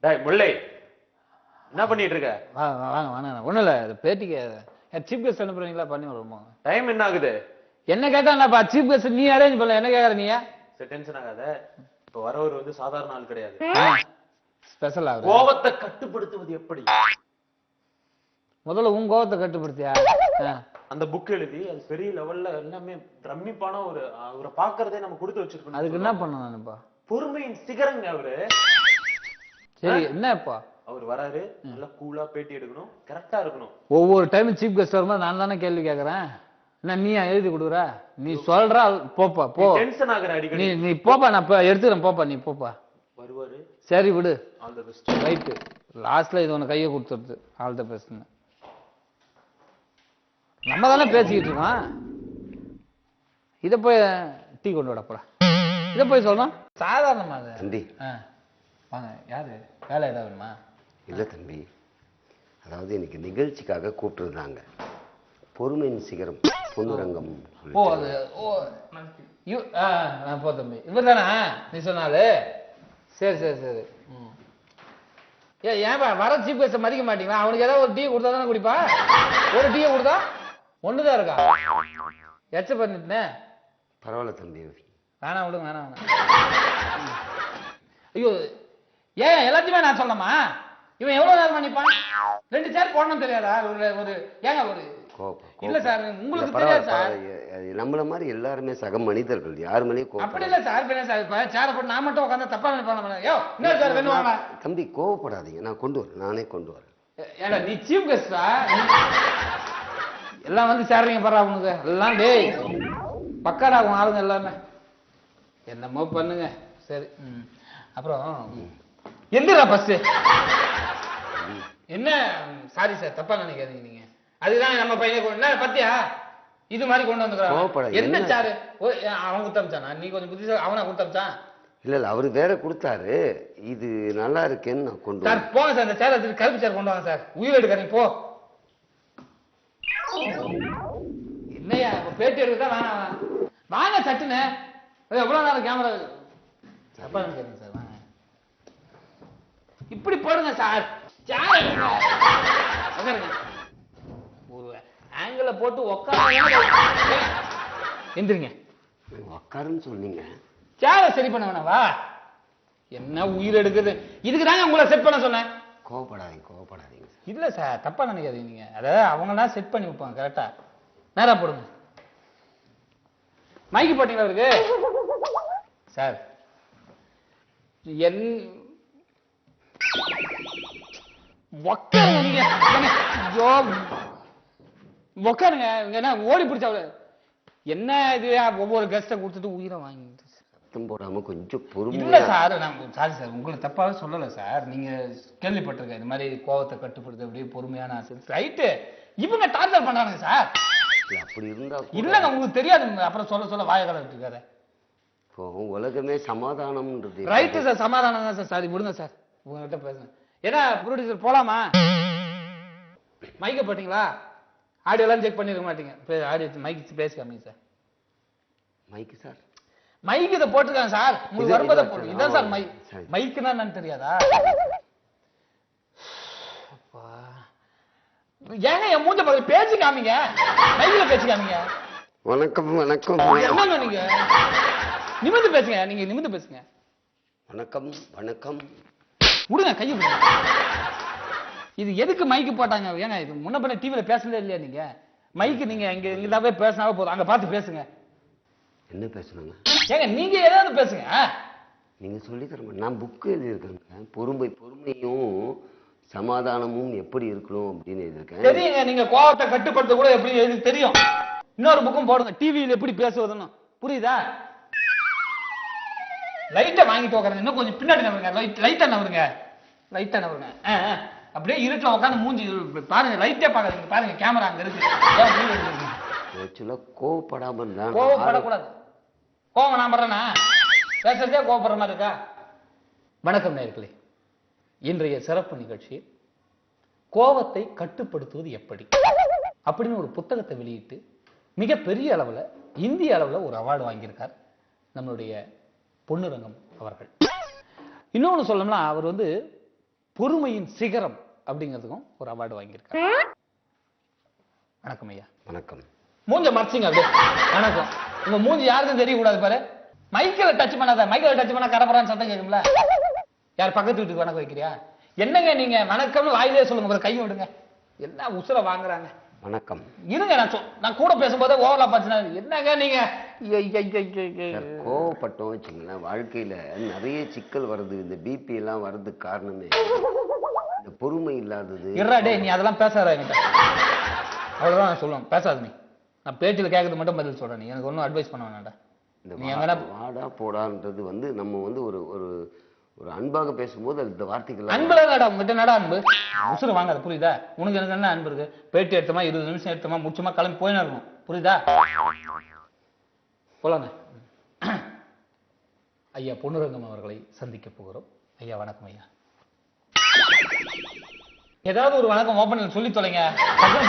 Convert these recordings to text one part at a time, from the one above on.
டேய் முல்லை, என்ன பண்ணிட்டு இருக்க? வாங்க வாங்க. ஒண்ணும் இல்ல, பேட்டிக்கு சீஃப் கெஸ்ட் அனுப்புறீங்களா? பண்ணி விடுவோம். டைம் என்ன ஆகுது? என்ன கேட்டா சீஃப் கெஸ்ட் நீ அரேஞ்ச் பண்ணல, என்ன கேக்குற நீ? டென்ஷன் ஆகாத. இப்ப வரவர் வந்து சாதாரண ஆள் கிடையாது, ஸ்பெஷல் ஆகுது. கோபத்தை கட்டுப்படுத்துவது எப்படி? முதல்ல உன் கோபத்தை கட்டுப்படுத்தியா? அந்த புக் எழுதி அது பெரிய லெவல்ல எல்லாமே பிரமிப்பான அவரை பாக்குறதே நம்ம கொடுத்து வச்சிருக்கோம். அதுக்கு என்ன பண்ணணும்ப்பா? பொறுமையின் சிகரங்க அவரு. சரி, என்னப்பா அவர் வராரு, நல்லா கூலா பேட்டி எடுக்கணும், கரெக்டா இருக்கணும். ஒவ்வொரு டைம் சீஃப் கெஸ்ட் வரும்போது நான் தானே கேள்வி கேட்கறேன். என்ன நீ எழுதி கொடுக்குற? நீ சொல்றா, போப்பா போ. டென்ஷன் ஆகுற அடிக்கடி. நீ போப்பா, நான் எடுத்துக்கிறேன், போப்பா நீ போப்பா. வருவாரு, சரி விடு. All the best. ரைட்டு, லாஸ்ட்ல இது உனக்கு கையை கொடுத்துருது. ஆல் தி பெஸ்ட்னு நம்ம தானே பேசிக்கிட்டு இருக்கோம். இதை போய் டீ கொண்டு விடப்படா, இதை போய் சொல்லணும் சாதாரணமா? அது தம்பி வாங்க. யாரு? வேலை ஏதாவது வேணுமா? இல்லை தம்பி, அதாவது இன்னைக்கு நிகழ்ச்சிக்காக கூப்பிட்டுருந்தாங்க. பொறுமையின் சிகரம் பொன்னுரங்கம். ஓ அது போ தம்பி, இவர் தானே நீ சொன்னாரு? சரி சரி சரி. ஏன்பா வர சீஃப் கெஸ்ட் மதிக்க மாட்டீங்களா? அவனுக்கு ஏதாவது ஒரு டீ கொடுத்தா தானே குடிப்பா? ஒரு டீயை கொடுத்தா ஒண்ணுதான் இருக்கா? எச்ச பண்ணிட்டேன். பரவாயில்ல தம்பி, வேணாம் விடுங்க, வேணாம் வேணாம். ஐயோ, ஏன் எல்லாத்தையுமே நான் சொல்லணுமா? இவன் எவ்வளவு நேரம் பண்ணிப்பான்? 2 சேர் போடணும் தெரியாதா? ஒரு ஏங்க ஒரு இல்ல சார், உங்களுக்கு தெரியாது சார். நம்மள மாதிரி எல்லாருமே சக மனிதர்கள், யார் மேலேயும் அப்படி இல்ல சார். சேர போட்டு நான் மட்டும் உட்காந்து தப்பா நினைப்பாங்க. தம்பி கோவப்படாதீங்க, நான் கொண்டு வரேன், நானே கொண்டு வரேன். ஏடா நீ சீஃப் கெஸ்டா? எல்லாம் வந்து சேர்றீங்க பாரு அவனுக்கு எல்லாம். டேய் பக்காடா உன் ஆளுங்க எல்லாமே. என்னமோ பண்ணுங்க. சரி, அப்புறம் எந்திரா பஸ். என்ன சாரி சார், தப்பா நினைக்காதீங்க நீங்க. அதுதான் நம்ம பையன் பத்தியா இது மாதிரி கொண்டு வந்துக்கிறான். என்ன சாரு அவன் குத்தமிச்சானா? நீ கொஞ்சம் புத்திசாலி, அவனா குத்தமிச்சான்? இல்ல இல்ல, அவரு வேற கொடுத்தாரு, இது நல்லா இருக்கேன்னு நான் கொண்டு சார். போங்க சார், இந்த சேர் எடுத்து கருப்பு சேர் கொண்டு வாங்க சார். உயிர் எடுக்கிறீங்க போ. என்னையா இப்ப பேட்டி எடுக்கதான் வேணாம், வாங்க சட்டுன்னு. எவ்வளவு நேரம் கேமரா? தப்பா நினைக்கிறீங்க சார், வாங்க. இப்படி போடுங்க சார். ஒரு ஆங்கிள் போட்டு உட்காருங்க. எந்திரிங்க. உட்காருன்னு சொன்னீங்க. சேரை சரி பண்ண வேணாவா? என்ன உயிர் எடுக்குது? இதுக்கு தாங்க உங்களை செட் பண்ண சொன்னேன். கோவப்படாதீங்க கோவப்படாதீங்க. இல்ல சார், தப்பா நினைக்காதீங்க நீங்க. அதாவது அவங்களா செட் பண்ணி வைப்பாங்க கரெக்டா. நேரா போடுங்க. மைக்கு போட்டீங்களா அவருக்கு? சார் உக்காருங்க நீங்க. உக்காருங்க. என்ன ஓடி பிடிச்ச என்ன இது? ஒவ்வொரு கெஸ்ட கொடுத்துட்டு உயிரை வாங்கிட்டு சத்தம் போடாம கொஞ்சம் பொறுமையா. இல்ல சார், நான் சாரி சார், உங்களை தப்பாவே சொல்லல சார். நீங்க கேள்விப்பட்டிருக்க இந்த மாதிரி கோவத்தை கட்டுப்படுத்த அப்படியே பொறுமையான ஆசை. ரைட்டு, இவங்க டார்ச்சர் பண்றாங்க சார். அப்படி இருந்தா இல்லங்க, உங்களுக்கு தெரியாது. அப்புறம் சொல்ல சொல்ல வாய கலந்துட்டு இருக்காரு. உலகமே சமாதானம்ன்றது. ரைட்டு சார், சமாதானம் தான் சார். சாரி விடுங்க சார், உங்ககிட்ட பேசுங்க. ஏன்னா ப்ரொடியூசர் போலாமா? மைக்க போட்டீங்களா? ஆடியோ எல்லாம் செக் பண்ணிருக்க மாட்டீங்க. ஆடியோ மைக் பேசிக்காமீங்க சார். மைக்கு சார், மைக் இதை போட்டிருக்காங்க சார். உங்களுக்கு வரும்போது போடுங்க. இதான் சார் மைக். மைக்குன்னா என்னன்னு தெரியாதா? ஏங்க என் மூஞ்ச பக்கத்துல பேசி காமிங்க, மைக்ல பேசி காமிங்க. வணக்கம் வணக்கம். என்னங்க நீங்க நிமிர்ந்து பேசுங்க, நீங்க நிமிர்ந்து பேசுங்க. வணக்கம் வணக்கம். விடுங்க, கையை விடுங்க. இது எதுக்கு மைக்கு போட்டாங்க? ஏங்க இது முன்ன பண்ண டிவில பேசவே இல்லையா நீங்க? மைக்கு நீங்க இங்கதாவே பேசினாவே போதும், அங்க பார்த்து பேசுங்க. என்ன பேசணுங்க? ஏங்க நீங்க ஏதாவது பேசுங்க. நீங்க சொல்லி தர மாட்டேன். நான் புக்கு எழுதியிருக்கேங்க. பொறுமையும் சமாதானமும் எப்படி இருக்கணும் அப்படின்னு எழுதியிருக்கேன். தெரியுங்க, நீங்க கோவத்தை கட்டுப்படுத்த கூட எப்படி எழுதி தெரியும். இன்னொரு புக்கும் போடுங்க, டிவியில் எப்படி பேசுவதுன்னு. புரியுதா? லைட்டை வாங்கிட்டு உட்காருங்க. இன்னும் கொஞ்சம் பின்னாடி நவருங்க. லைட்டா நவருங்க, லைட்டா நவருங்க. அப்படியே இருட்டில் உட்காந்து மூஞ்சி பாருங்க. லைட்டே பார்க்காதீங்க, பாருங்க கேமரா அங்க இருக்கு. ஆக்சுவலா கோவப்படாம இருந்தா. கோவப்படக்கூடாது. கோவம் நான் படுறேன்னா பேசுறதே கோவப்படுற மாதிரி இருக்கா? வணக்கம் நேயர்களே, இன்றைய சிறப்பு நிகழ்ச்சி கோவத்தை கட்டுப்படுத்துவது எப்படி அப்படின்னு ஒரு புத்தகத்தை வெளியிட்டு மிகப்பெரிய அளவில் இந்திய அளவில் ஒரு அவார்டு வாங்கியிருக்கார் நம்மளுடைய பொன்னுரங்கம் அவர்கள். இன்னொன்று சொல்லணும்னா, அவர் பொறுமையின் சிகரம் அப்படிங்கிறதுக்கும் ஒரு அவார்டு வாங்கியிருக்காரு. வணக்கம் ஐயா. வணக்கம். மூஞ்ச மறைச்சிங்க அப்படியே. வணக்கம். உங்க மூஞ்சி யாருக்கும் தெரியக்கூடாது பாரு. மைக்கில் டச் பண்ணாத. மைக்கில் டச் பண்ணா கரபரான்னு சத்தம் கேட்கும்ல. யார் பக்கத்து வீட்டுக்கு வணக்கம் வைக்கிறியா? என்னங்க நீங்க வணக்கம்னு வாயிலே சொல்லுங்க, ஒரு கையை விடுங்க. என்ன உசுர வாங்குறாங்க. வணக்கம். இருங்க, நான் கூட பேசும்போதே ஓவர்லாப் ஆச்சுன்னா என்னங்க நீங்க கோவப்பட்டோம் வச்சுங்களேன். வாழ்க்கையில நிறைய சிக்கல் வருது. இந்த பிபி எல்லாம் வர்றதுக்கு காரணமே இந்த பொறுமை இல்லாதது. இருடா நீ அதெல்லாம் பேசாத என்கிட்ட. அவ்வளவுதான் நான் சொல்லுவேன், பேசாத நீ. நான் பேட்டியில் கேட்கறது மட்டும் பதில் சொல்றேன். நீ எனக்கு ஒன்றும் அட்வைஸ் பண்ண வேணாடா. இந்த வாடா போடான்றது நம்ம ஒரு ஒரு ஒரு அன்பாக பேசும்போது அந்த வார்த்தைகள் அன்புல நடா உங்ககிட்ட நடா அன்பு உசுறு வாங்காத, புரியுதா? உனக்கு எனக்கு என்ன அன்பு இருக்கு? பேட்டி எடுத்தமா 20 நிமிஷம் எடுத்தமா முடிச்சுமா கிளம்பி போயினா இருக்கணும், புரியுதா? போலாங்க. ஐயா பொன்னுரங்கம் அவர்களை சந்திக்க போகிறோம். ஐயா வணக்கம். ஐயா ஏதாவது ஒரு வணக்கம் ஓப்பனில் சொல்லி தொலைங்க.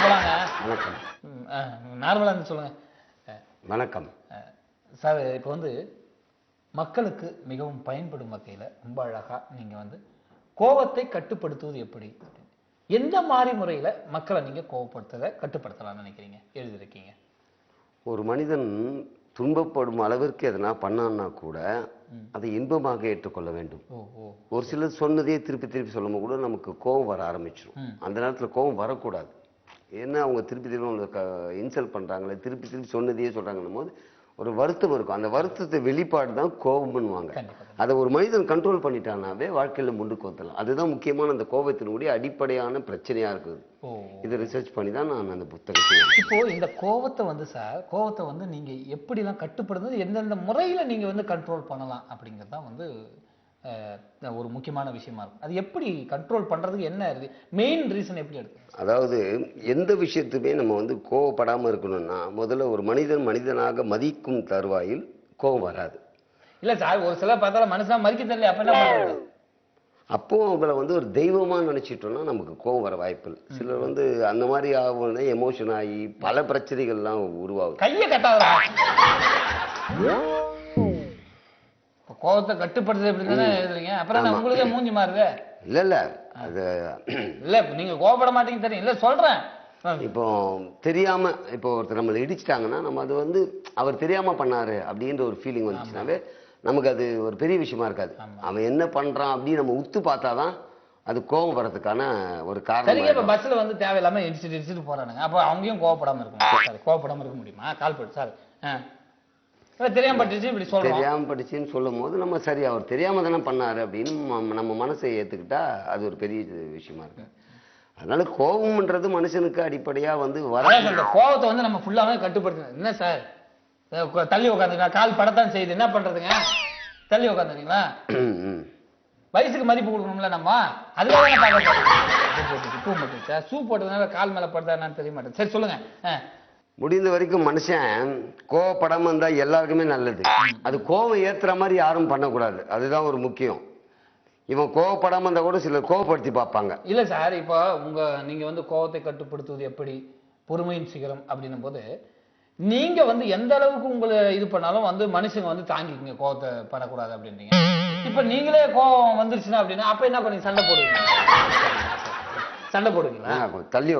போலாங்க. வணக்கம். நார்மலா இருந்து சொல்லுங்க. வணக்கம் சார். இப்போ மக்களுக்கு மிகவும் பயன்படும் வகையில் ரொம்ப அழகா நீங்க கோபத்தை கட்டுப்படுத்துவது எப்படி, எந்த மாதிரி முறையில மக்களை நீங்க கோபப்படுத்தத கட்டுப்படுத்தலாம்னு நினைக்கிறீங்க, எழுதியிருக்கீங்க. ஒரு மனிதன் துன்பப்படும் அளவிற்கு எதனா பண்ணான்னா கூட அதை இன்பமாக ஏற்றுக்கொள்ள வேண்டும். ஒரு சிலர் சொன்னதே திருப்பி திருப்பி சொல்லும் கூட நமக்கு கோபம் வர ஆரம்பிச்சிடும். அந்த நேரத்தில் கோபம் வரக்கூடாது. ஏன்னா அவங்க திருப்பி திருப்பி இன்சல்ட் பண்றாங்களே, திருப்பி திருப்பி சொன்னதையே சொல்றாங்கன்னும் போது ஒரு வருத்தம் இருக்கும். அந்த வருத்தத்தை வெளிப்பாடு தான் கோபம் பண்ணுவாங்க. அதை ஒரு மனிதன் கண்ட்ரோல் பண்ணிட்டானாவே வாழ்க்கையில முன்னுக்கு வந்துடலாம். அதுதான் முக்கியமான அந்த கோபத்தினுடைய அடிப்படையான பிரச்சனையா இருக்குது. இதை ரிசர்ச் பண்ணி தான் நான் அந்த புத்தகத்தை. இப்போ இந்த கோபத்தை சார், கோபத்தை நீங்க எப்படிலாம் கட்டுப்படுறது, எந்தெந்த முறையில நீங்க கண்ட்ரோல் பண்ணலாம் அப்படிங்கிறது தான் ஒரு முக்கியமான விஷயமா இருக்கும். அது எப்படி கண்ட்ரோல் பண்றதுக்கு என்ன மெயின் ரீசன் எப்படி எடுத்து? அதாவது எந்த விஷயத்துமே நம்ம கோவப்படாம இருக்கணும்னா முதல்ல ஒரு மனிதன் மனிதனாக மதிக்கும் தருவாயில் கோபம் வராது. இல்ல சார், ஒரு சிலர் பார்த்தாலும் மனுஷனா மதிக்க தெரியல, அப்ப என்ன பண்றது? அப்போ அவங்கள ஒரு தெய்வமா நினைச்சிட்டோம்னா நமக்கு கோபம் வர வாய்ப்பு இல்லை. சிலர் அந்த மாதிரி ஆகும், எமோஷன் ஆகி பல பிரச்சனைகள்லாம் உருவாகும். கையை கட்டாதா கோபத்தை கட்டுப்படுத்துறது எப்படின்னு எழுதுறீங்க, அப்புறம் உங்களுக்கே மூஞ்சி மாறுது. இல்ல அது இல்ல நீங்க கோபப்பட மாட்டீங்க தெரியும். இல்ல சொல்றேன், இப்போ தெரியாம இப்போ ஒருத்தர் நம்மளை இடிச்சிட்டாங்கன்னா நம்ம அது அவர் தெரியாம பண்ணாரு அப்படின்ற ஒரு ஃபீலிங் வந்துச்சுனாவே நமக்கு அது ஒரு பெரிய விஷயமா இருக்காது. அவன் என்ன பண்றான் அப்படின்னு நம்ம உத்து பார்த்தாதான் அது கோபம் வர்றதுக்கான ஒரு காரணம். சரிங்க. இப்ப பஸ்ல தேவையில்லாம இடிச்சுட்டு போறானுங்க, அப்ப அவங்கயும் கோவப்படாம இருக்கணும். கோவப்படாம இருக்க முடியுமா? கால் போட்டு சார் தெரியாம பட்டுச்சு இப்படி சொல்றோம். தெரியாம பட்டுச்சுன்னு சொல்லும் போது நம்ம சரி அவர் தெரியாம தானே பண்ணாரு அப்படின்னு நம்ம மனசை ஏத்துக்கிட்டா அது ஒரு பெரிய விஷயமா இருக்கு. அதனால கோபம்ன்றது மனுஷனுக்கு அடிப்படையா வர கோபத்தை நம்ம ஃபுல்லாவே கட்டுப்படுத்தணும். என்ன சார் தள்ளி உட்காந்துங்க, கால் படத்தான் செய்யுது, என்ன பண்றதுங்க? தள்ளி உட்காந்துங்களா? வயசுக்கு மதிப்பு கொடுக்கணும்ல நம்ம. அதுக்காக சூ போட்டதுனால கால் மேல படுத்தா என்னன்னு தெரிய மாட்டேன். சரி சொல்லுங்க. முடிந்த வரைக்கும் மனுஷன் கோவப்படாம இருந்தா எல்லாருக்குமே நல்லது. அது கோவம் ஏத்துற மாதிரி யாரும் பண்ணக்கூடாது. அதுதான் ஒரு முக்கியம். இவன் கோவப்படாம இருந்தா கூட சிலர் கோவப்படுத்தி பார்ப்பாங்க. இல்ல சார், இப்போ நீங்க கோவத்தை கட்டுப்படுத்துவது எப்படி, பொறுமையின் சிகரம் அப்படின்னும் போது நீங்க எந்த அளவுக்கு உங்களை இது பண்ணாலும் மனுஷங்க தாங்கிக்கங்க, கோவத்தை படக்கூடாது அப்படின்றீங்க. இப்ப நீங்களே கோவம் வந்துருச்சுன்னா அப்படின்னா அப்ப என்ன பண்ணி சண்டை போடுவீங்க? சண்டை போடுவீங்களா? தள்ளி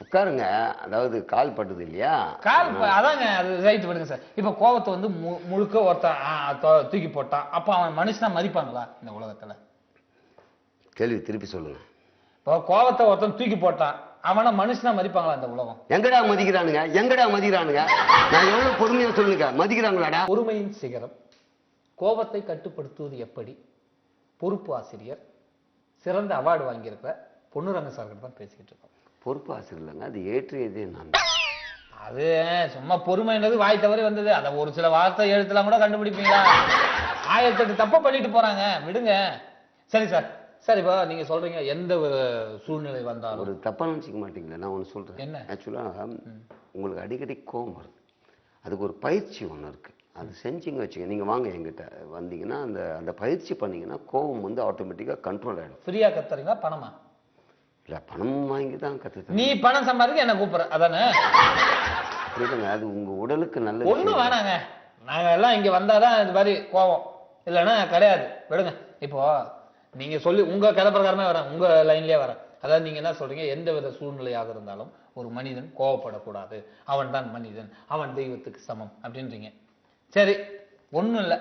உட்காருங்க. அதாவது கால் பட்டுது இல்லையா, கால் அதாங்க, அது ரைட் விடுங்க சார். இப்ப கோவத்தை முழுக்க ஒருத்தன் தூக்கி போட்டான், அப்ப அவன் மனுஷனா மதிப்பாங்களா இந்த உலகத்துல? கேள்வி திருப்பி சொல்லுங்க. இப்போ கோவத்தை ஒருத்தன் தூக்கி போட்டான், அவனை மனுஷனா மதிப்பாங்களா இந்த உலகம்? எங்கடா மதிக்கிறானுங்க? நான் எவ்வளவு பொறுமையா சொல்லுங்க, மதிக்கிறாங்களாடா? பொறுமையின் சிகரம், கோபத்தை கட்டுப்படுத்துவது எப்படி, பொறுப்பு ஆசிரியர், சிறந்த அவார்டு வாங்கியிருக்கிற பொன்னுரங்க சார்கிட்ட தான் பேசிக்கிட்டு இருக்கோம். பொறுப்பு ஆசிரியர் இல்லைங்க, அது ஏற்றியதே நான். அது சும்மா பொறுமைன்றது வாய் தவறி வந்தது. அதை ஒரு சில வார்த்தை எழுத்துலாம் கூட கண்டுபிடிப்பீங்களா? 1008 தப்பு பண்ணிட்டு போறாங்க, விடுங்க. சரி சார். சரி, இப்போ நீங்க சொல்றீங்க எந்த ஒரு சூழ்நிலை வந்தாலும் ஒரு தப்பா நினைச்சிக்க மாட்டீங்களா? நான் ஒன்று சொல்றேன். என்ன? ஆக்சுவலா உங்களுக்கு அடிக்கடி கோபம் வருது, அதுக்கு ஒரு பயிற்சி ஒன்று இருக்கு. அது செஞ்சீங்க வச்சுங்க, நீங்க வாங்க எங்கிட்ட வந்தீங்கன்னா அந்த பயிற்சி பண்ணீங்கன்னா கோபம் ஆட்டோமேட்டிக்கா கண்ட்ரோல் ஆயிடும். ஃப்ரீயா கத்துறீங்களா பணமா? இல்ல, பணம் வாங்கி தான் கத்து. நீ பணம் சம்பாதிக்க என்ன கூப்பிடுற அதானே? இல்லைங்க, அது உங்க உடலுக்கு நல்லது. ஒண்ணும் வேணாங்க, நாங்க எல்லாம் இங்க வந்தாதான் இது மாதிரி கோபம், இல்லைன்னா கிடையாது, விடுங்க. இப்போ நீங்க சொல்லி உங்க கதை பிரகாரமே வரேன், உங்க லைன்லயே வரேன். அதாவது நீங்க என்ன சொல்றீங்க, எந்த வித சூழ்நிலையாக இருந்தாலும் ஒரு மனிதன் கோவப்படக்கூடாது, அவன் தான் மனிதன், அவன் தெய்வத்துக்கு சமம் அப்படின்றீங்க. சரி, ஒண்ணும் இல்ல,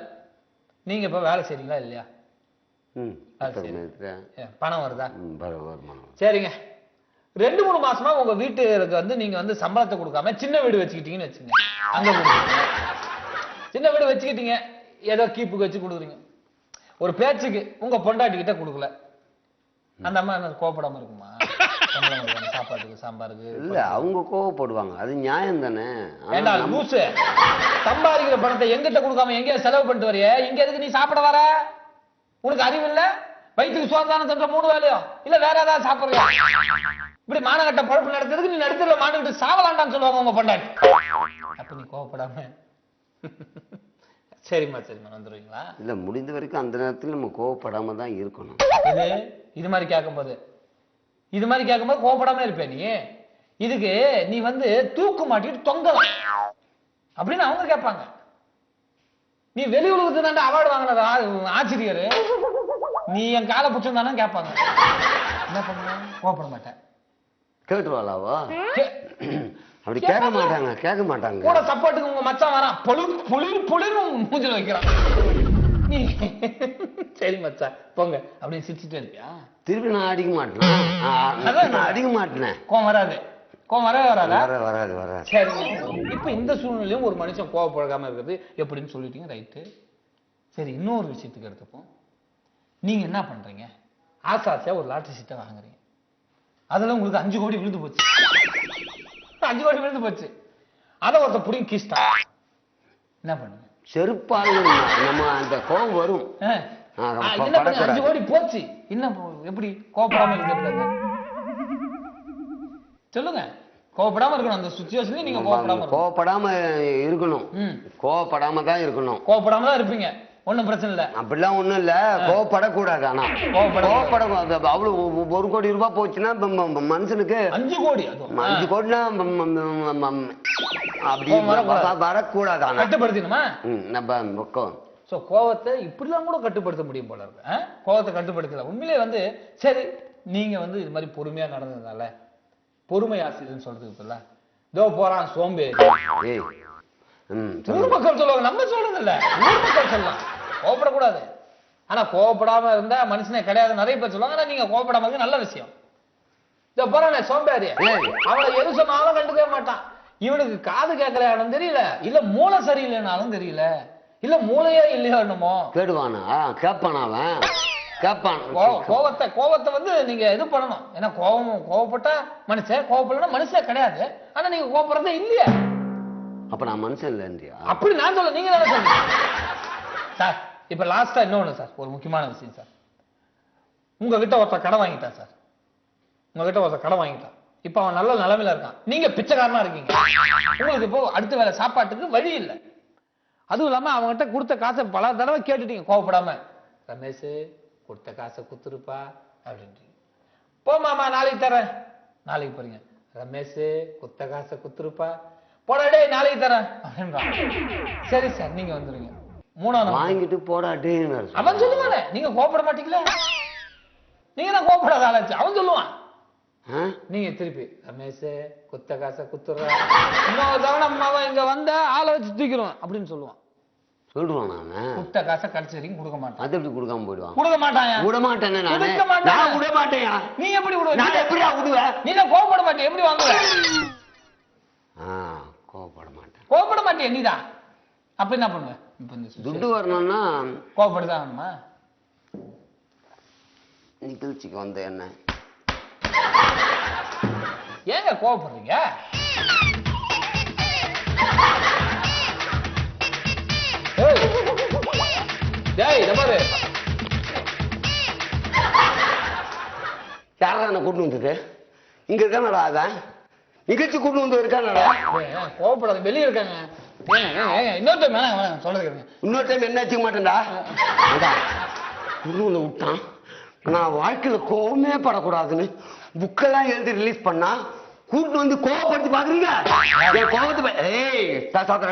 நீங்க இப்ப வேலை செய்றீங்களா இல்லையா? பணம் வருதா? சரிங்க, 2-3 மாசமா உங்க வீட்டுக்கு வந்து நீங்க வந்து சம்பளத்தை கொடுக்காம சின்ன வீடு வச்சுக்கிட்டீங்கன்னு வச்சுங்க. அங்க சின்ன வீடு வச்சுக்கிட்டீங்க, ஏதோ கீப்புக்கு வச்சு கொடுக்குறீங்க. ஒரு பேச்சுக்கு உங்க பொண்டாட்டி கிட்ட கொடுக்கல, அந்த அம்மா என்ன கோவப்படாம இருக்குமா? சாப்பாட்டுக்கு சாம்பாருக்கு இல்ல, அவங்க கோவப்படுவாங்க, அது நியாயம் தானே. ஏண்டா லூசு, சம்பாதிக்கிற பணத்தை எங்கிட்ட கொடுக்காம எங்கேயா செலவு பண்ணிட்டு வரைய, இங்க எதுக்கு நீ சாப்பிட வர? உனக்கு அறிவு இல்ல? வயிற்றுக்கு சோதானம் தன்ற 3 வேலையோ இல்ல வேற ஏதாவது சாப்பிடுறியா? இப்படி மானகட்ட பழப்பு நடத்துறதுக்கு நீ நடுத்தல மாட்டுக்கிட்டு சாவலாண்டான்னு சொல்லுவாங்க உங்க பொண்டாட்டி. அப்ப நீ கோவப்படாம சரிம்மா சரிம்மா வந்துடுவீங்களா? இல்ல, முடிந்த வரைக்கும் அந்த நேரத்தில் நம்ம கோவப்படாம தான் இருக்கணும். இது மாதிரி கேட்கும்போது கோவப்படாம இருப்பேன் நீ. இதுக்கு நீ வந்து தூக்கு மாட்டிட்டு தொங்கலாம் அப்படின்னு அவங்க கேட்பாங்க. நீ வெளி உலகத்து தாண்ட அவார்டு வாங்கினதா ஆச்சரியர், நீ என் காலை புடிச்சிருந்தானு கேட்பாங்க. என்ன பண்ணுவ? கோவப்பட மாட்டேன். கேட்டுருவாளாவா? அப்படி கேட்க மாட்டாங்க. கூட சப்போர்ட்டுக்கு உங்க மச்சான் வரான், பொழில் மூஞ்சில வைக்கிறான். நீ சரி மச்சான் போங்க அப்படின்னு சிரிச்சுட்டு இருப்பியா? திருப்பி நான் அடிக்க மாட்டேன். கோவம் வராது, கோவம் வரவே வராதா? வராது. சரி, இப்ப இந்த சூழ்நிலையும் ஒரு மனுஷன் கோவப்படாம இருக்கிறது எப்படின்னு சொல்லிட்டீங்க, ரைட்டு. சரி, இன்னொரு விஷயத்துக்கு எடுத்துப்போம். நீங்க என்ன பண்றீங்க, ஆசாசியா ஒரு லாட்டரி சீட்டை வாங்குறீங்க, அதுல உங்களுக்கு 5 கோடி விழுந்து போச்சு. 5 கோடி விழுந்து போச்சு. அதை ஒருத்த புடிங்க கீஸ்டா, என்ன பண்ணுங்க? செருப்பால் நம்ம அந்த கோவம் வரும். 5 கோடி போச்சு, என்ன எப்படி கோவப்படாம இருக்கிறது? சொல்லுங்க. கோவப்படாம இருக்கணும் அந்த சிச்சுவேஷன்ல, நீங்க கோவப்படாம இருக்கணும். கோவப்படாம தான் இருக்கணும். கோவப்படாம தான் இருப்பீங்க, ஒண்ணும் பிரச்சனை இல்ல. அப்படிலாம் ஒண்ணும் இல்ல, கோவப்படக்கூடாது. ஆனா அவ்வளவு 1 கோடி ரூபாய் போச்சுன்னா மனுஷனுக்கு 5 கோடி 5 கோடினா அப்படி வரக்கூடாது. ஆனா கட்டுப்படுத்தணுமா நம்ம கோவத்தை இப்படிலாம் கூட கட்டுப்படுத்த முடியும் போல இருக்கு. கோவத்தை கட்டுப்படுத்தல உண்மையிலே வந்து. சரி, நீங்க வந்து இது மாதிரி பொறுமையா நடந்ததுனால பொறுமை ஆசிரியர்னு சொல்றதுக்கு இல்ல, இதோ போறான் சோம்பேறி ஊர் மக்கள் சொல்லுவாங்க, நம்ம சொல்றது இல்ல, ஊர் மக்கள் சொல்லலாம். கோவப்படக்கூடாது, ஆனா கோவப்படாம இருந்தா மனுஷனே கிடையாது நிறைய பேர் சொல்லுவாங்க. ஆனா நீங்க கோவப்படாம இருக்கு நல்ல விஷயம். இதோ போறானே சோம்பேறி, அவனை எது சொன்னாலும் கண்டுக்கவே மாட்டான். இவனுக்கு காது கேட்கலையானும் தெரியல, இல்ல மூளை சரியில்லைனாலும் தெரியல, இல்ல மூளையே இல்லையோ என்னமோ. கேடுவானா? கேட்பானா? அவன் கேட்பான். கோவத்தை வந்து நீங்க இது பண்ணணும். ஏன்னா கோவப்பட்டா மனுஷன், கோவப்படலாம் மனுஷன் கிடையாது. ஆனா நீங்க கோவப்படுறதே இல்லையா? அப்ப நான் மனுஷன் இல்லையா? அப்படி நான் சொல்ல, நீங்க தானே சொல்றீங்க சார். இப்ப லாஸ்டா இன்னொன்னு சார், ஒரு முக்கியமான விஷயம் சார். உங்ககிட்ட ஒருத்தர் கடன் வாங்கிட்டான் சார், உங்ககிட்ட ஒருத்தர் கடன் வாங்கிட்டான். இப்ப அவன் நல்ல நிலைமையில இருக்கான், நீங்க பிச்சைக்காரனா இருக்கீங்க. உங்களுக்கு இப்போ அடுத்த வேலை சாப்பாட்டுக்கு வழி இல்லை. அதுவும் இல்லாம அவங்ககிட்ட கொடுத்த காசை பல தடவை கேட்டுட்டீங்க கோவப்படாம. ரமேஷ் கொடுத்த காசை குத்துருப்பா அப்படின்றீங்க. போ மாமா நாளைக்கு தரேன். நாளைக்கு போறீங்க, ரமேஷ் குத்த காசை குத்துருப்பா, போடாடே நாளைக்கு தரேன் அப்படின்றான். சரி சார், நீங்க வந்துருங்க. 3ஆவது வாங்கிட்டு போடாடே அவன் சொல்லுவானே, நீங்க கோவப்பட மாட்டீங்களா? நீங்க தான் கோவப்படாத ஆளாச்சு. அவன் சொல்லுவான், நீங்க திருப்பி ரமேஷ் குத்த காசை குத்துற, இன்னொரு தவணை அம்மாவை இங்க வந்த ஆளை வச்சு தூக்கிடுவான் அப்படின்னு சொல்லுவான். சொல்லுவான். குட்ட காசை கடைசி வரைக்கும் கொடுக்க மாட்டான். அது எப்படி கொடுக்காம போயிடுவான்? கொடுக்க மாட்டான். விட மாட்டேன். விட மாட்டேன். நீ எப்படி விடுவ? நான் எப்படியா விடுவேன்? நீ தான் கோவப்பட மாட்டேன், எப்படி வாங்குவ? கோவப்பட மாட்டேன். கோவப்பட மாட்டேன் நீதான். அப்ப என்ன பண்ணுவ? இப்ப இந்த துட்டு வரணும்னா கோவப்படுதான் வேணுமா? நிகழ்ச்சிக்கு வந்த என்ன ஏங்க கோவப்படுறீங்க? யாரா என்ன கூட்டு வந்தது? இங்க இருக்கானடா, அதான் நிகழ்ச்சி கூட்டு வந்து இருக்கானடா. கோவப்படாத, வெளியே இருக்காங்க. இன்னொரு டைம் சொல்றது, இன்னொரு டைம் என்ன வச்சுக்க மாட்டேன்டா. விட்டான். நான் வாழ்க்கையில கோவமே படக்கூடாதுன்னு புக்கெல்லாம் எழுதி ரிலீஸ் பண்ணா கூட்டு வந்து கோவப்படுத்தி பாக்குறீங்க. கோவத்தை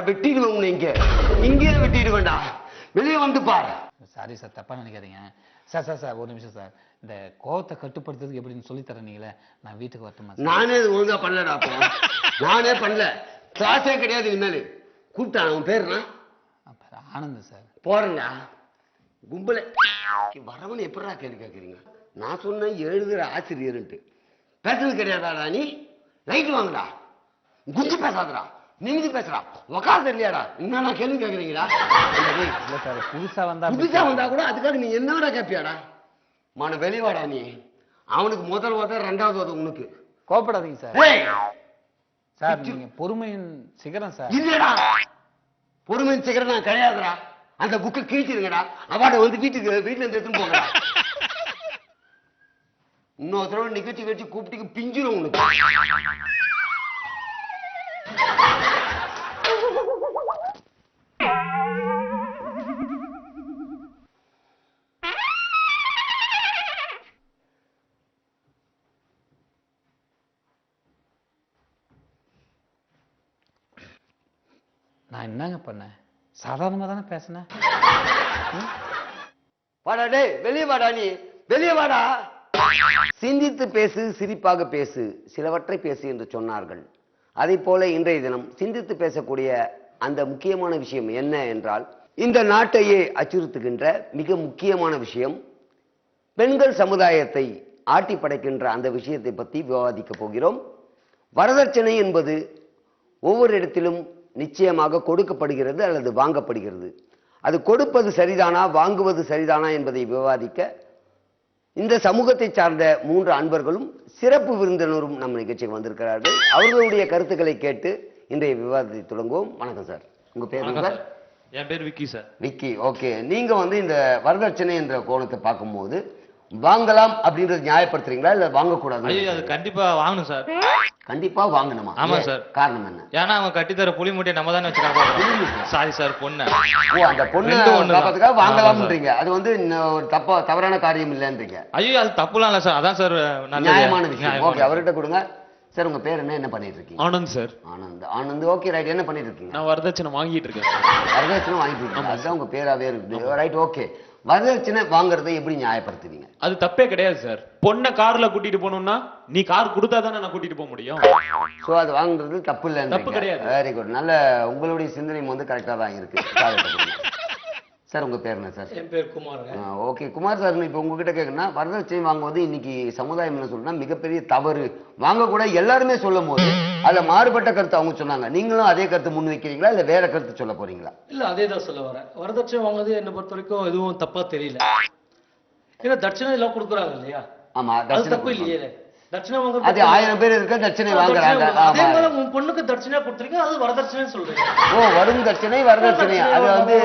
வெட்டிடுவேன், இங்கே வெட்டிடுவேண்டா. வெளியே வந்து பாரு. சாரி சார், தப்பா நினைக்காதீங்க சார். சார் சார் ஒரு நிமிஷம் சார், இந்த கோவத்தை கட்டுப்படுத்துறதுக்கு எப்படின்னு சொல்லி தரீங்களே, நான் வீட்டுக்கு வரட்டுமா சார்? நானே இது ஒழுங்கா பண்ணலடா. நானே பண்ணல, கிளாஸே கிடையாது. இனிமேல் கூப்பிட்டான், அவன் பேருனா அப்புறம் ஆனந்த் சார். போறேன்டா கும்பல வரவன் எப்படா கேள்வி கேட்குறீங்க? நான் சொன்னேன் எழுதுற ஆசிரியர்ன்ட்டு. பேசுறது கிடையாதாடா நீ? லைட் வாங்கடா, குஞ்சு பேசாதடா, நிமிதி பேசுறா, உக்காது இல்லையாடா, என்ன கேள்வி கேட்குறீங்களா? இல்ல சார், புதுசா வந்தா கூட அதுக்காக நீ என்னடா கேட்பியாடா? மான வெளிவாடா நீ. அவனுக்கு முதல் உதவ ரெண்டாவது உதவ உனக்கு. கோபப்படாதீங்க சார். சார் நீங்க பொறுமையின் சிகரம் சார். இல்லடா, பொறுமையின் சிகரம் நான் கிடையாதுடா. அந்த புக்கை கிழிச்சிருங்கடா, அவார்டை வந்து வீட்டுல இருந்து எடுத்துன்னு போங்கடா. இன்னொரு தடவை நிகழ்ச்சி வச்சு கூப்பிட்டு பிஞ்சிரும் உனக்கு. நான் என்னங்க பண்ணேன்? சாதாரணமா தானே பேசினேன். வாடா டேய், வெளியே வாடா, நீ வெளியே வாடா. சிந்தித்து பேசு, சிரிப்பாக பேசு, சிலவற்றை பேசு என்று சொன்னார்கள். அதை போல இன்றைய தினம் சிந்தித்து பேசக்கூடிய அந்த முக்கியமான விஷயம் என்ன என்றால், இந்த நாட்டையே அச்சுறுத்துகின்ற மிக முக்கியமான விஷயம், பெண்கள் சமுதாயத்தை ஆட்டி படைக்கின்ற அந்த விஷயத்தை பற்றி விவாதிக்க போகிறோம். வரதட்சணை என்பது ஒவ்வொரு இடத்திலும் நிச்சயமாக கொடுக்கப்படுகிறது அல்லது வாங்கப்படுகிறது. அது கொடுப்பது சரிதானா, வாங்குவது சரிதானா என்பதை விவாதிக்க இந்த சமூகத்தை சார்ந்த 3 அன்பர்களும் சிறப்பு விருந்தினரும் நம்ம நிகழ்ச்சிக்கு வந்திருக்கிறார்கள். அவர்களுடைய கருத்துக்களை கேட்டு இன்றைய விவாதத்தை தொடங்குவோம். வணக்கம் சார், உங்க பேர் என்ன சார்? என் பேர் விக்கி சார். விக்கி, ஓகே. நீங்க வந்து இந்த வரதட்சணை என்ற கோணத்தை பார்க்கும்போது வாங்கலாம் அப்படின்றது நியாயப்படுத்துறீங்களா இல்ல வாங்கக்கூடாது? ஐயோ, அது கண்டிப்பா வாங்கணும் சார். கண்டிப்பா வாங்கணுமா? ஆமா சார். காரணம் என்ன? ஏன்னா அவங்க கட்டித்தர புலி மூட்டையை நம்ம தானே வச்சுக்காங்க. சாரி சார், பொண்ணு. ஓ, அந்த பொண்ணு காப்பதுக்காக வாங்கலாம்ன்றீங்க. அது வந்து ஒரு தவறான காரியம் இல்லைன்றீங்க. ஐயோ, அது தப்புலாம் இல்ல சார். அதான் சார் நியாயமான விஷயம். ஓகே, அவர்கிட்ட கொடுங்க. சார் உங்க பேர் என்ன பண்ணிட்டு இருக்கீங்க? Anand sir. Anand. Anand, okay right. என்ன பண்ணிட்டு இருக்கீங்க? நான் வரதட்சணை வாங்கிட்டு இருக்கேன். வரதட்சணை வாங்கிட்டு இருக்கீங்க, அதுதான் உங்க பேராவே இருக்குது. Right, okay. வரதட்சணை வாங்குறதை எப்படி நியாயப்படுத்துவீங்க? அது தப்பே கிடையாது சார். பொண்ணை கார்ல கூட்டிட்டு போகணும்னா நீ கார் கொடுத்தா தானே நான் கூட்டிட்டு போக முடியும். சோ அது வாங்குறது தப்பு இல்லை? தப்பு கிடையாது. Very good. நல்ல உங்களுடைய சிந்தனை வந்து கரெக்டா தான் இருக்கு. சார் உங்க பேர் என்ன சார்? என் பேர் குமார். ஓகே குமார் சார், இப்போ உங்ககிட்ட கேட்கணும்னா வரதட்சணை வாங்குவது இன்னைக்கு சமுதாயம் என்ன சொல்றா மிகப்பெரிய தவறு, வாங்கக்கூட எல்லாருமே சொல்லும் போது அதுல மாறுபட்ட கருத்து அவங்க சொன்னாங்க. நீங்களும் அதே கருத்து முன் வைக்கிறீங்களா இல்ல வேற கருத்து சொல்ல போறீங்களா? இல்ல, அதே தான் சொல்ல வரேன். வரதட்சணை வாங்குறது என்னை பொறுத்த வரைக்கும் எதுவும் தப்பா தெரியல. ஏன்னா தட்சணை எல்லாம் கொடுக்குறாங்க இல்லையா? ஆமா, அது தப்பு இல்லையே. தட்சணை வாங்குறது அது 1000 பேர் இருக்க தட்சணை வாங்குறாங்க. அதே மாதிரி உன் பொண்ணுக்கு தட்சணையா கொடுத்துருக்கீங்க, அது வரதட்சணை சொல்றீங்க. ஓ, வரும் தட்சணை வரதட்சணை, அது வந்து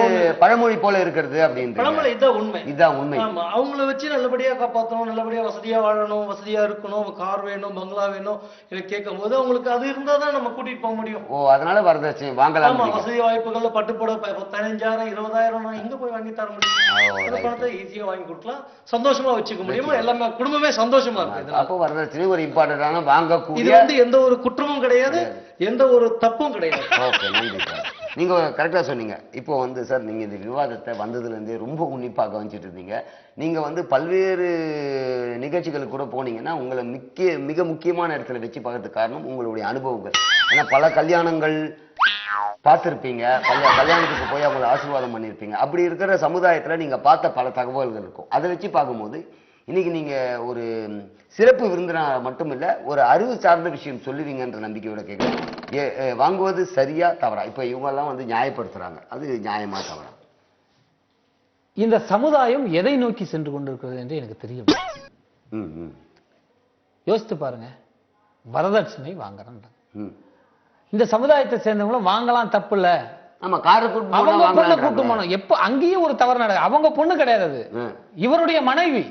பழமொழி போல இருக்கிறது அப்படின்னு. பழமொழி இதான் உண்மை. இதான் உண்மை. ஆமா, அவங்கள வச்சு நல்லபடியா காப்பாற்றணும், நல்லபடியா வசதியா வாழணும், வசதியா இருக்கணும், கார் வேணும், பங்களா வேணும் இதை கேட்கும் போது அவங்களுக்கு அது இருந்தா தான் நம்ம கூட்டிட்டு போக முடியும். ஓ, அதனால வரதட்சணை வாங்கலாம். ஆமா, வசதி வாய்ப்புகள்ல பட்டுப்பட 15,000 20,000 நான் எங்க போய் வாங்கி தர முடியும்? அந்த பணத்தை ஈஸியா வாங்கி கொடுக்கலாம், சந்தோஷமா வச்சுக்க முடியுமா? எல்லாமே குடும்பமே சந்தோஷமா இருக்கு. அப்போ வரதட்சணை ஒரு இம்பார்ட்டன்டான வாங்கக்கூடிய, இது வந்து எந்த ஒரு குற்றமும் கிடையாது, எந்த ஒரு தப்பும் கிடையாது. ஓகே, நன்றி சார். நீங்க கரெக்டா சொன்னீங்க. இப்போ வந்து சார் நீங்க இந்த விவாதத்தை வந்ததுல இருந்தே ரொம்ப உன்னிப்பாக கவனிச்சிட்டு இருந்தீங்க. நீங்க வந்து பல்வேறு நிகழ்ச்சிகளுக்கு கூட போனீங்கன்னா உங்களை மிக முக்கியமான இடத்துல வச்சு பார்க்கறதுக்கு காரணம் உங்களுடைய அனுபவங்கள். ஏன்னா பல கல்யாணங்கள் பார்த்துருப்பீங்க, கல்யாணத்துக்கு போய் அவங்களை ஆசீர்வாதம் பண்ணியிருப்பீங்க. அப்படி இருக்கிற சமுதாயத்துல நீங்க பார்த்த பல தகவல்கள் இருக்கும். அதை வச்சு பார்க்கும்போது இன்னைக்கு நீங்க ஒரு சிறப்பு விருந்தினர் மட்டும் இல்ல, ஒரு அறிவு சார்ந்த விஷயம் சொல்லுவீங்கன்ற நம்பிக்கையோட கேட்கிறேன். வாங்குவது சரியா தவறா? இப்ப இவங்க எல்லாம் வந்து நியாயப்படுத்துறாங்க, அது நியாயமா தவறா? இந்த சமுதாயம் எதை நோக்கி சென்று கொண்டிருக்கிறது என்று எனக்கு தெரியும். யோசித்து பாருங்க. வரதட்சணை வாங்குறாங்க. இந்த சமுதாயத்தை சேர்ந்தவங்களும் வாங்கலாம், தப்பு இல்ல. ஆமா, காரை அவங்க பொண்ணை கூட்டு போனோம். எப்ப அங்கேயும் ஒரு தவறு நடக்குது. அவங்க பொண்ணு கிடையாது, அது இவருடைய மனைவி.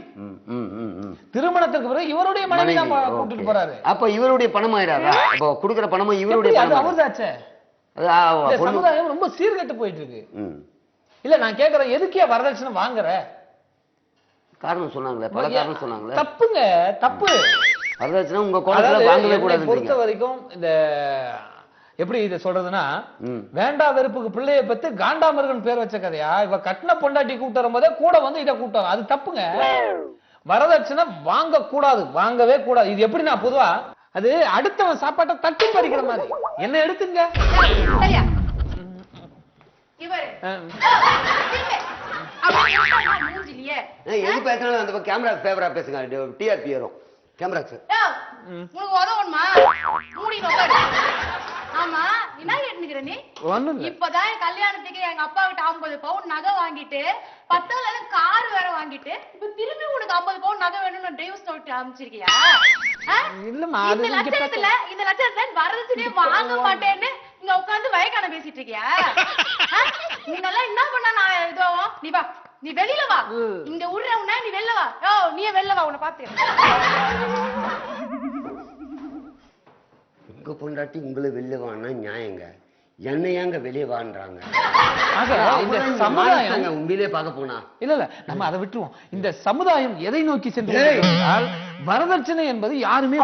திருமணத்துக்கு பிறகு இவருடைய மனைவி தான் கூட்டிட்டு போறாரு. அப்ப இவருடைய பணம் ஆயிடாதா? அப்ப கொடுக்கிற பணமும் இவருடைய பணம். அவர்தாச்சே. சமுதாயம் ரொம்ப சீர்கெட்டு போயிட்டு இருக்கு. இல்ல நான் கேக்குறேன், எதுக்கே வரதட்சணை வாங்குற? காரணம் சொன்னாங்களே, பல காரணம் சொன்னாங்களே. தப்புங்க, தப்பு. வரதட்சணை உங்க கோணத்துல வாங்கவே கூடாது. பொறுத்த வரைக்கும் இந்த எப்படி இதை சொல்றதுன்னா ம். வேண்டா வெறுப்புக்கு பிள்ளைய பத்தி காண்டாமிருகன் பேர் வச்ச கதையா? இவ கட்டின பொண்டாட்டி கூட்டு வரும்போதே கூட வந்து இதை கூட்டம், அது தப்புங்க. வரதட்சணை வாங்க கூடாது, வாங்கவே கூடாது. இது எப்படி நான் பொதுவா அது அடுத்தவன் சாப்பாட்டை தட்டி பறிக்கிற மாதிரி. என்ன எடுத்துங்க சரியா? இவரு மூஞ்சிலியே எது பேசினாலும் அந்த கேமரா ஃபேவரா பேசுங்க, டிஆர்பி ஏறும் கேமராக்கு. உனக்கு உதவணுமா? மூடிட்டு உட்காரு. ஆமா, என்ன கேட்டுக்கிற நீ? ஒண்ணும் இல்ல. இப்பதான் என் கல்யாணத்துக்கு எங்க அப்பா கிட்ட 50 பவுன் நகை வாங்கிட்டு 10 கார் வேற வாங்கிட்டு இப்ப திரும்பி உனக்கு 50 பவுன் நகை வேணும்னு டிரைவர்ஸ் நோட் அமைச்சிருக்கியா? இல்லம்மா, அது இந்த லட்சத்துல வரதட்சணையே வாங்க மாட்டேன்னு இங்க உட்கார்ந்து வயக்கான பேசிட்டு இருக்கியா? நீங்கெல்லாம் என்ன பண்ணா நான் இதுவும்? நீ வா, நீ வெளியில வா. இங்க உள்ள நீ வெளில வா. ஓ, நீயே வெளில வா, உன்னை பாத்து. உங்க பொண்டாட்டி உங்களை வெளியே வான்னா நியாயங்க, என்ன ஏங்க வெளியே வான்றாங்க? ஆக, இந்த சமுதாயம் உண்மையிலே பார்க்க போனா இல்ல இல்ல, நம்ம அதை விட்டுருவோம். இந்த சமுதாயம் எதை நோக்கி சென்று வரதட்சணை என்பது யாருமே